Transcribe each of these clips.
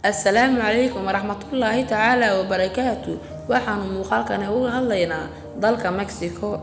السلام عليكم ورحمة الله تعالى وبركاته. waxaanu muuqaalkan uga hadlaynaa dalka Mexico.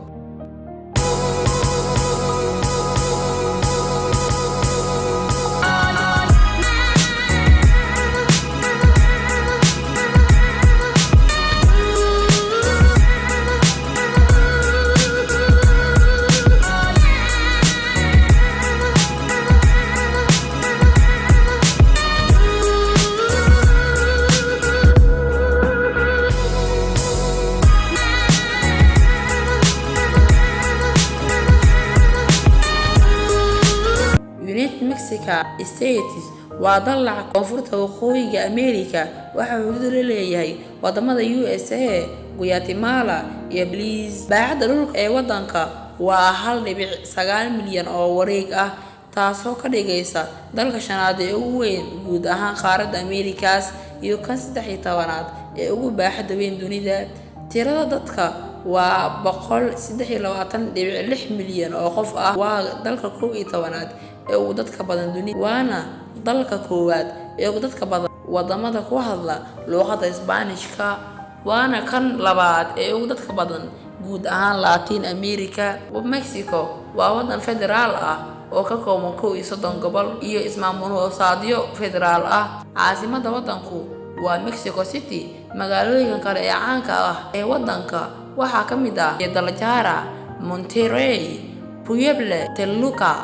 Mexico States waa dal koonfurta waqooyiga America waxa uu leeyahay wadamada USA, Guatemala iyo Belize. Baaxadda dhulka ee wadanka waa 1.9 milyan oo wareeg ah, taasoo ka dhigaysa dalka shanaad ee ugu weyn guud ahaan qaaradda Amerikaas iyo kan 13aad ee ugu baaxadda weyn dunida. Tirada dadka waa 123.6 milyan oo qof ah. Waa dalka 11aad ee ugu dadka badan dunida, waana dalka koowaad ee ugu dadka badan wadamada ku hadla luqadda Isbaanishka, waana kan labaad ee ugu dadka badan guud ahaan Latin America. Mexico waa wadan federaal ah oo ka kooban 30 gobol iyo ismaamul hoosaadyo federaal ah. Caasimadda wadanku waa Mexico City. Magaalooyinka kale ee caanka ah ee wadanka waxaa ka mid ah Guadalajara, Monterrey, Puebla, Toluca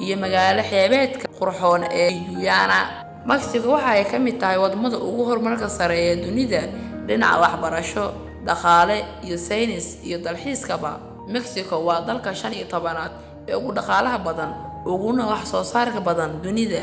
iyo magaalo xeebeedka qurxoon ee Tijuana. Mexico waxa ay ka mid tahay wadamada ugu horumarka sare ee dunida dhinaca waxbarasho, dhaqaale iyo saynis iyo dalxiiskaba. Mexico waa dalka 15aad ee ugu dhaqaalaha badan uguna wax soo saarka badan dunida,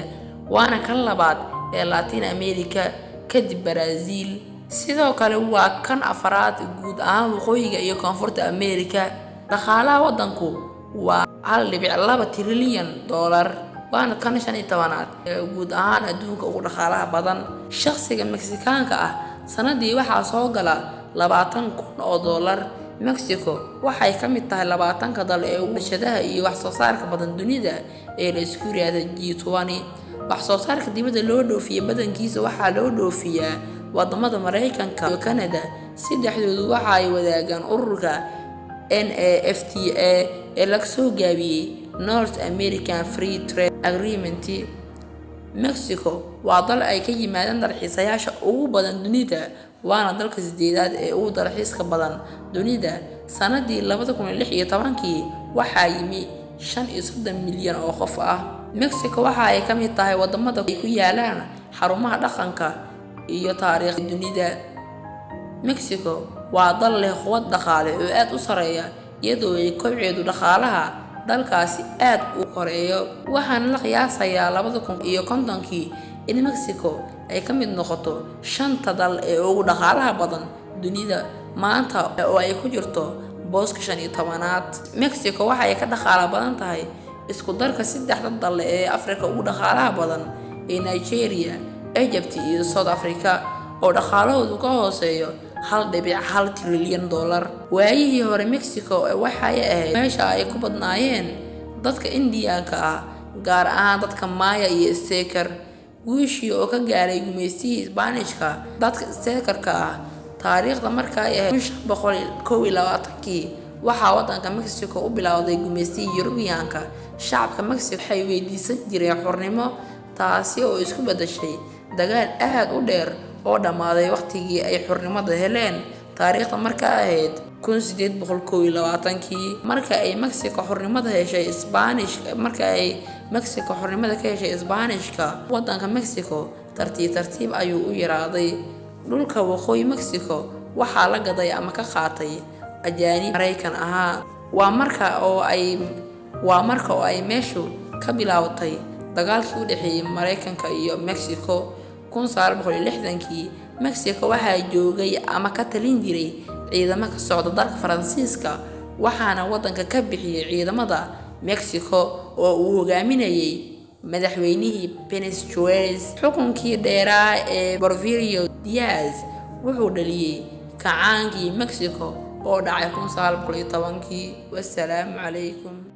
waana kan labaad ee Latin America kadib Brazil. sidoo kale waa kan afraad guud ahaan waqooyiga iyo koonfurta America. Dhaqaalaha wadanku waa 1.2 trilyan dollar, waana kan 15aad ee guud ahaan adduunka ugu dhaqaalaha badan. Shakhsiga Mexicaanka ah sanadii waxaa soo gala $20,000. Mexico waxay ka mid tahay 20 dal ee ugu warshadaha iyo wax soo saarka badan dunida ee la isku yiraahdo G20. wax soo saarka dibadda loo dhoofiyo badankiisa waxaa loo dhoofiyaa wadamada Mareykanka iyo Canada. Saddexdoodu waxa ay wadaagaan ururka NAFTA ee laga soo gaabiyay North American Free Trade Agreement. Mexico waa dal ay ka yimaadaan dalxiisayaasha ugu badan dunida, waana dalka 8aad ee ugu dalxiiska badan dunida. Sanadii 2016 waxaa yimi 35 milyan oo qof ah. Mexico waxa ay ka mid tahay wadamada ay ku yaalaan xarumaha dhaqanka iyo taariikhda dunida. Mexico waa dal leh quwad dhaqaale oo aad u sareeya, iyadoo ay kobceedu dhaqaalaha dalkaasi aad u koreeyo. Waxaana la qiyaasayaa 2050 in Mexico ay ka mid noqoto 5 dal ee ugu dhaqaalaha badan dunida maanta oo ay ku jirto booska 15aad. Mexico waxa ay ka dhaqaalaha badan tahay isku darka 3 dal ee Afrika ugu dhaqaalaha badan ee Nigeria, Egypt iyo South Africa oo dhaqaalahoodu ka hooseeyo 1.1 trilyan dollar. Waayihii hore Mexico waxay ahayd meesha ay ku badnaayeen dadka Indiyaanka ah, gaar ahaan dadka Maya iyo Azteca. Guushii oo ka gaaray gumeystigii Isbaanishka dadka Azteca ah taariikhda markay ahayd 1521 waxaa wadanka Mexico u bilowday gumeystigii Yurubiyaanka. Shacabka Mexico waxay weydiisan jireen xornimo, taasi oo isku bedeshay dagaal aad u dheer oo dhamaaday waqtigii ay xornimada heleen. Taariikhda markay ahayd 1821 marka ay Mexico xornimada heshay Isbaanishka, wadanka Mexico tartiib ayuu u yaraaday. Dhulka waqooyi Mexico waxaa la gaday ama ka qaatay ajaanib Mareykan ahaa. waa marka oo ay meeshu ka bilowday dagaalkii u dhaxeeyay Mareykanka iyo Mexico 1960. Mexico waxaa joogay ama ka talin jiray ciidamo ka socda dalka Faransiiska, waxaana wadanka ka bixiyay ciidamada Mexico oo uu hogaaminayay madaxweynihii Venezuela. Xukunkii dheeraa ee Porfirio Diaz wuxuu dhaliyay kacaankii Mexico oo dhacay 1910. Wassalaamu calaykum.